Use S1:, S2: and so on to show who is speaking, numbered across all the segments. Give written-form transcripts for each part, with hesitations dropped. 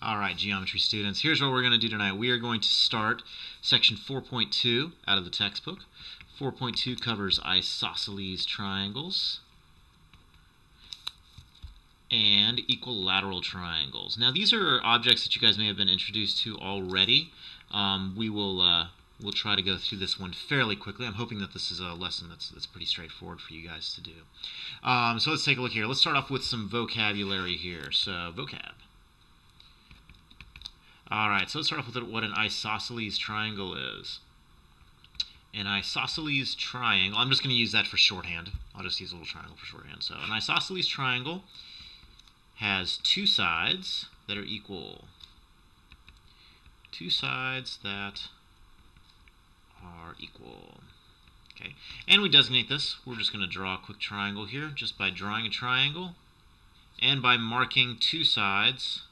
S1: All right, geometry students, here's what we're going to do tonight. We are going to start section 4.2 out of the textbook. 4.2 covers isosceles triangles and equilateral triangles. Now, these are objects that you guys may have been introduced to already. We'll try to go through this one fairly quickly. I'm hoping that this is a lesson that's pretty straightforward for you guys to do. So let's take a look here. Let's start off with some vocabulary here. So, vocab. All right, so let's start off with what an isosceles triangle is. An isosceles triangle, I'm just going to use that for shorthand. I'll just use a little triangle for shorthand. So an isosceles triangle has two sides that are equal. Two sides that are equal. Okay, and we designate this. We're just going to draw a quick triangle here just by drawing a triangle and by marking two sides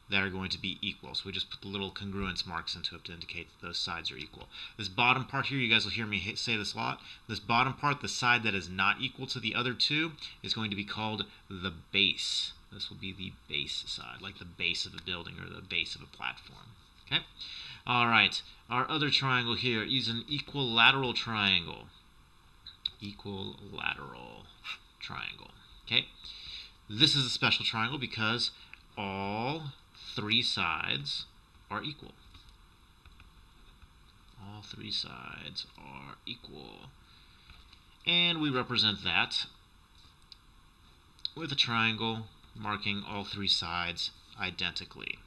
S1: that are going to be equal. So we just put the little congruence marks into it to indicate that those sides are equal. This bottom part here, you guys will hear me say this a lot. This bottom part, the side that is not equal to the other two, is going to be called the base. This will be the base side, like the base of a building or the base of a platform. Okay? All right. Our other triangle here is an equilateral triangle. Equilateral triangle. Okay? This is a special triangle because all three sides are equal. All three sides are equal. And we represent that with a triangle marking all three sides identically.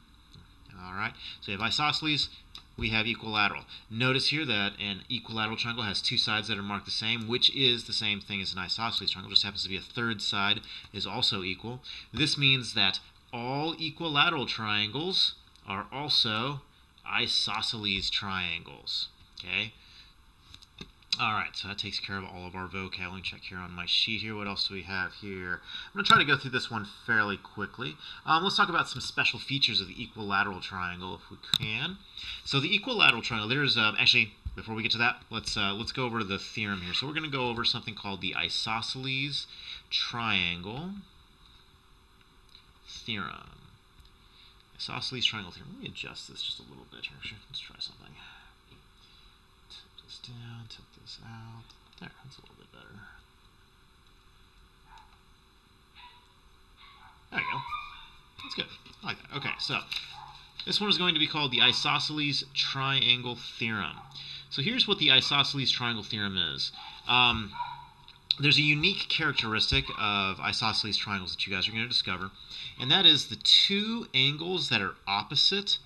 S1: All right, so we have isosceles, we have equilateral. Notice here that an equilateral triangle has two sides that are marked the same, which is the same thing as an isosceles triangle. Just happens to be a third side is also equal. This means that all equilateral triangles are also isosceles triangles. Okay? All right, so that takes care of all of our vocab. Let me check here on my sheet here. What else do we have here? I'm going to try to go through this one fairly quickly. Let's talk about some special features of the equilateral triangle if we can. So the equilateral triangle, there's actually, before we get to that, let's go over the theorem here. So we're going to go over something called the isosceles triangle theorem. Isosceles triangle theorem. Let me adjust this just a little bit here. Let's try something. Tip this down, tip this out. There, that's a little bit better. There you go. That's good. I like that. Okay, so this one is going to be called the isosceles triangle theorem. So here's what the isosceles triangle theorem is. There's a unique characteristic of isosceles triangles that you guys are going to discover, and that is the two angles that are opposite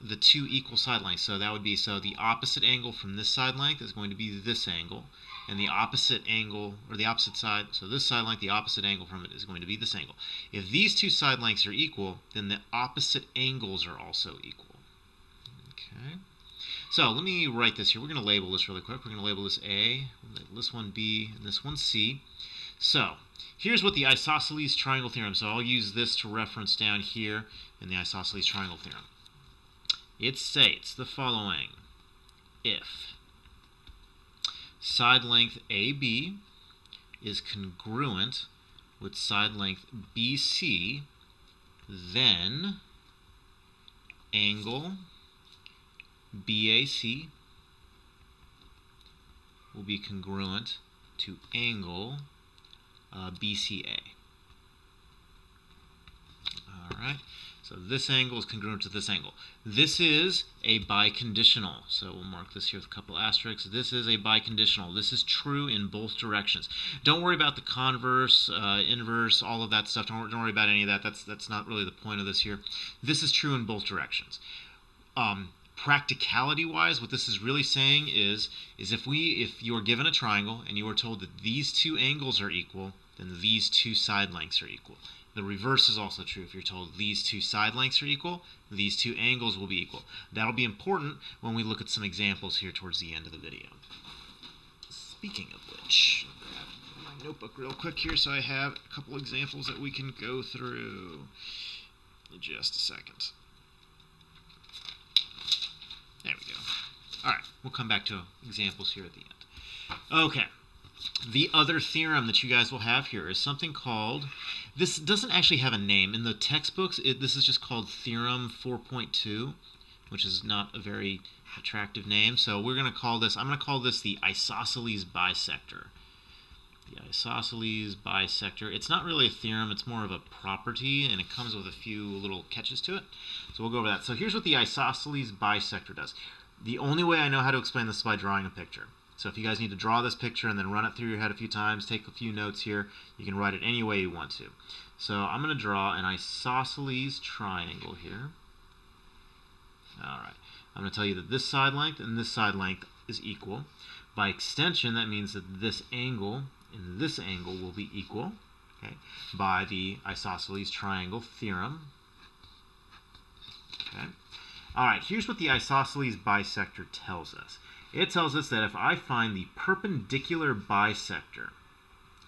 S1: the two equal side lengths. So that would be, so the opposite angle from this side length is going to be this angle, and the opposite angle, or the opposite side, so this side length, the opposite angle from it is going to be this angle. If these two side lengths are equal, then the opposite angles are also equal. Okay. So let me write this here. We're going to label this really quick. We're going to label this A, this one B, and this one C. So here's what the isosceles triangle theorem, so I'll use this to reference down here in the isosceles triangle theorem. It states the following. If side length AB is congruent with side length BC, then angle BAC will be congruent to angle BCA. All right, so this angle is congruent to this angle. This is a biconditional, so we'll mark this here with a couple asterisks. This is a biconditional. This is true in both directions. Don't worry about the converse, inverse, all of that stuff. Don't worry about any of that. That's not really the point of this here. This is true in both directions. Practicality-wise, what this is really saying is if you are given a triangle and you are told that these two angles are equal, then these two side lengths are equal. The reverse is also true. If you're told these two side lengths are equal, these two angles will be equal. That'll be important when we look at some examples here towards the end of the video. Speaking of which, I'll grab my notebook real quick here so I have a couple examples that we can go through in just a second. There we go. All right, we'll come back to examples here at the end. Okay, the other theorem that you guys will have here is something called This doesn't actually have a name. In the textbooks, this is just called Theorem 4.2, which is not a very attractive name. So we're going to call this, I'm going to call this the Isosceles Bisector. The Isosceles Bisector. It's not really a theorem, it's more of a property, and it comes with a few little catches to it. So we'll go over that. So here's what the Isosceles Bisector does. The only way I know how to explain this is by drawing a picture. So if you guys need to draw this picture and then run it through your head a few times, take a few notes here, you can write it any way you want to. So I'm going to draw an isosceles triangle here. Alright, I'm going to tell you that this side length and this side length is equal. By extension, that means that this angle and this angle will be equal, okay, by the isosceles triangle theorem. Okay. Alright, here's what the isosceles bisector tells us. It tells us that if I find the perpendicular bisector,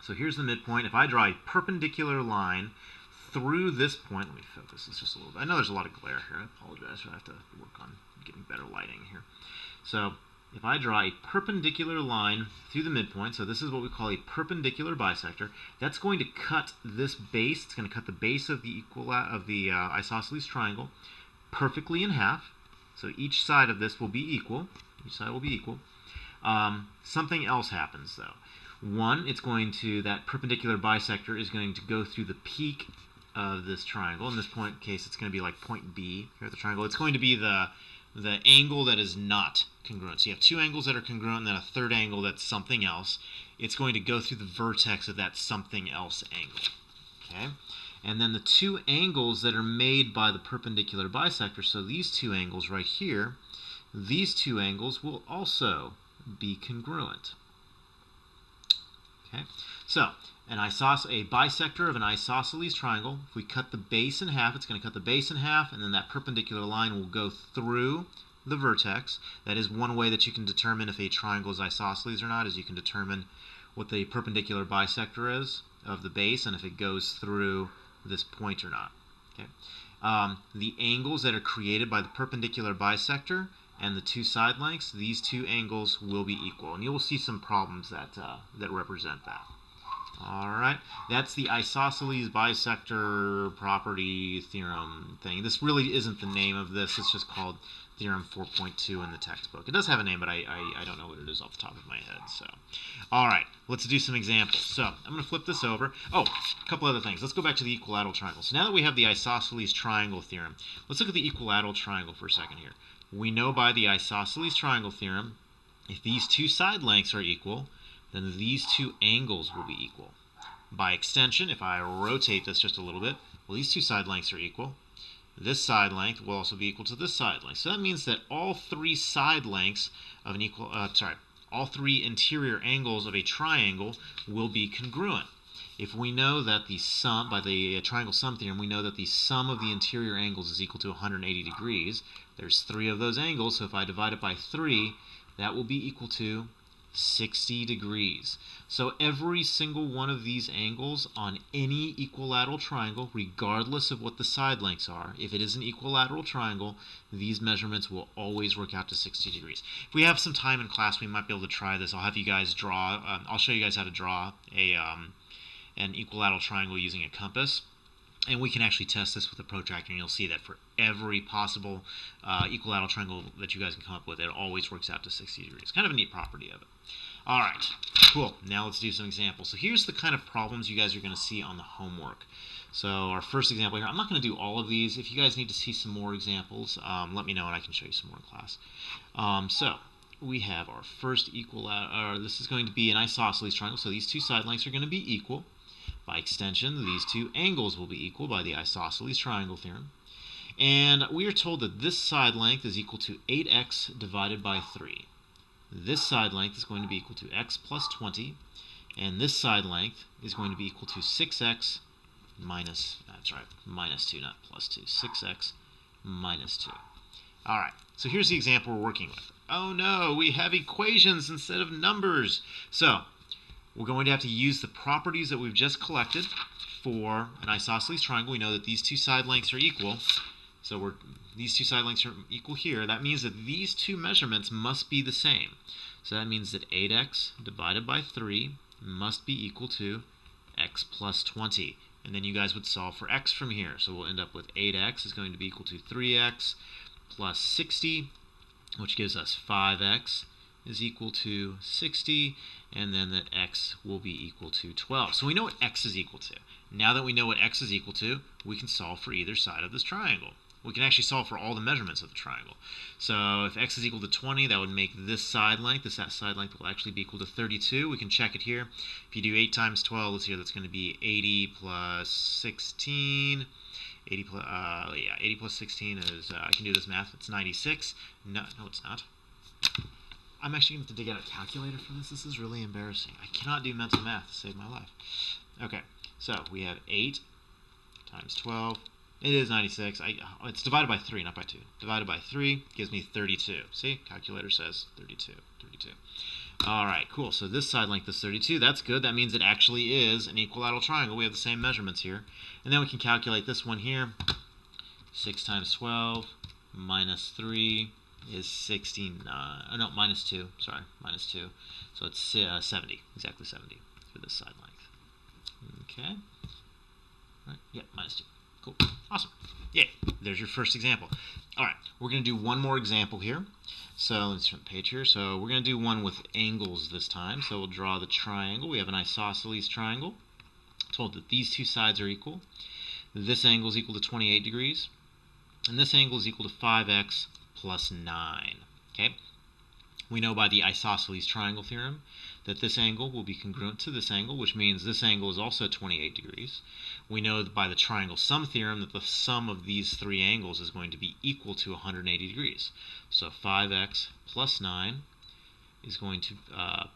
S1: so here's the midpoint, if I draw a perpendicular line through this point, let me focus this just a little bit. I know there's a lot of glare here, I apologize, I have to work on getting better lighting here. So if I draw a perpendicular line through the midpoint, so this is what we call a perpendicular bisector, that's going to cut this base, it's going to cut the base of the isosceles triangle perfectly in half. So each side of this will be equal. Each side will be equal. Something else happens though. One, that perpendicular bisector is going to go through the peak of this triangle. In this case, it's going to be like point B here at the triangle. It's going to be the angle that is not congruent. So you have two angles that are congruent and then a third angle that's something else. It's going to go through the vertex of that something else angle. Okay? And then the two angles that are made by the perpendicular bisector, so these two angles right here, these two angles will also be congruent. Okay? So, a bisector of an isosceles triangle, if we cut the base in half, it's going to cut the base in half, and then that perpendicular line will go through the vertex. That is one way that you can determine if a triangle is isosceles or not, is you can determine what the perpendicular bisector is of the base and if it goes through this point or not. Okay? The angles that are created by the perpendicular bisector and the two side lengths, these two angles will be equal. And you will see some problems that represent that. Alright, that's the isosceles bisector property theorem thing. This really isn't the name of this, it's just called Theorem 4.2 in the textbook. It does have a name, but I don't know what it is off the top of my head. So, alright, let's do some examples. So, I'm going to flip this over. Oh, a couple other things. Let's go back to the equilateral triangle. So now that we have the isosceles triangle theorem, let's look at the equilateral triangle for a second here. We know by the isosceles triangle theorem, if these two side lengths are equal, then these two angles will be equal. By extension, if I rotate this just a little bit, well, these two side lengths are equal. This side length will also be equal to this side length. So that means that all three side lengths of all three interior angles of a triangle will be congruent. If we know that the sum, by the triangle sum theorem, we know that the sum of the interior angles is equal to 180 degrees. There's three of those angles, so if I divide it by 3, that will be equal to 60 degrees. So every single one of these angles on any equilateral triangle, regardless of what the side lengths are, if it is an equilateral triangle, these measurements will always work out to 60 degrees. If we have some time in class, we might be able to try this. I'll have you guys draw, I'll show you guys how to draw an equilateral triangle using a compass. And we can actually test this with a protractor, and you'll see that for every possible equilateral triangle that you guys can come up with, it always works out to 60 degrees. Kind of a neat property of it. All right, cool. Now let's do some examples. So here's the kind of problems you guys are going to see on the homework. So our first example here, I'm not going to do all of these. If you guys need to see some more examples, let me know and I can show you some more in class. So we have our first equilateral, this is going to be an isosceles triangle, so these two side lengths are going to be equal. By extension, these two angles will be equal by the isosceles triangle theorem. And we are told that this side length is equal to 8x divided by 3. This side length is going to be equal to x plus 20, and this side length is going to be equal to 6x minus, minus 2, not plus 2, 6x minus 2. Alright, so here's the example we're working with. Oh no, we have equations instead of numbers. So, we're going to have to use the properties that we've just collected for an isosceles triangle. We know that these two side lengths are equal. So these two side lengths are equal here. That means that these two measurements must be the same. So that means that 8x divided by 3 must be equal to x plus 20. and then you guys would solve for x from here. So we'll end up with 8x is going to be equal to 3x plus 60, which gives us 5x is equal to 60, and then that x will be equal to 12. So we know what x is equal to. Now that we know what x is equal to, we can solve for either side of this triangle. We can actually solve for all the measurements of the triangle. So if x is equal to 20, that would make this side length will actually be equal to 32. We can check it here. If you do 8 times 12, let's see, that's going to be 80 plus 16. 80 plus 16 is, I can do this math, it's 96. No, it's not. I'm actually going to have to dig out a calculator for this. This is really embarrassing. I cannot do mental math to save my life. Okay, so we have 8 times 12. It is 96. It's divided by 3, not by 2. Divided by 3 gives me 32. See? Calculator says 32. 32. All right, cool. So this side length is 32. That's good. That means it actually is an equilateral triangle. We have the same measurements here. And then we can calculate this one here. 6 times 12 minus 3 is 69. Oh, no, minus 2. Sorry, minus 2. So it's 70. Exactly 70 for this side length. Okay. All right. Yeah, minus 2. Cool. Awesome. Yay. There's your first example. All right. We're going to do one more example here. So let's turn the page here. So we're going to do one with angles this time. So we'll draw the triangle. We have an isosceles triangle. Told that these two sides are equal. This angle is equal to 28 degrees. And this angle is equal to 5x plus 9. Okay? We know by the isosceles triangle theorem that this angle will be congruent to this angle, which means this angle is also 28 degrees. We know by the triangle sum theorem that the sum of these three angles is going to be equal to 180 degrees. So 5x plus 9 is going to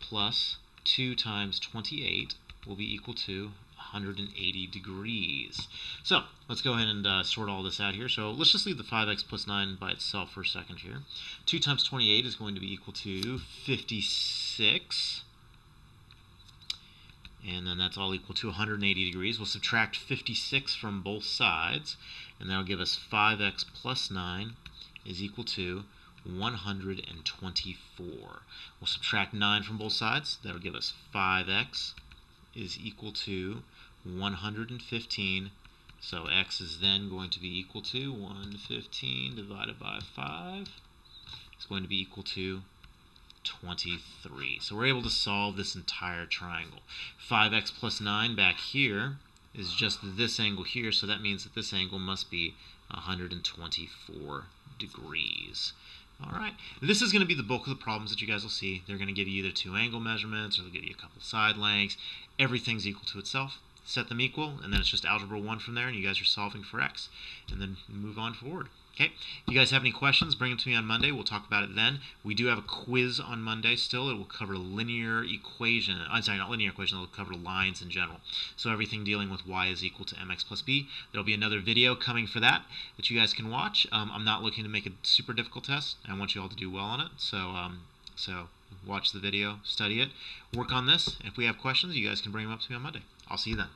S1: plus 2 times 28 will be equal to 180 degrees. So let's go ahead and sort all this out here. So let's just leave the 5x plus 9 by itself for a second here. 2 times 28 is going to be equal to 56. And then that's all equal to 180 degrees. We'll subtract 56 from both sides, and that'll give us 5x plus 9 is equal to 124. We'll subtract 9 from both sides. That'll give us 5x is equal to 115. So x is then going to be equal to 115 divided by 5. It's going to be equal to 23. So we're able to solve this entire triangle. 5x plus 9 back here is just this angle here, so that means that this angle must be 124 degrees. All right, this is going to be the bulk of the problems that you guys will see. They're going to give you either two angle measurements or they'll give you a couple side lengths. Everything's equal to itself. Set them equal, and then it's just algebra 1 from there, and you guys are solving for x. And then move on forward. Okay, if you guys have any questions, bring them to me on Monday. We'll talk about it then. We do have a quiz on Monday still. It will cover linear equation. I'm sorry, not linear equation. It will cover lines in general. So everything dealing with y is equal to mx plus b. There will be another video coming for that you guys can watch. I'm not looking to make a super difficult test. I want you all to do well on it. So watch the video, study it, work on this. If we have questions, you guys can bring them up to me on Monday. I'll see you then.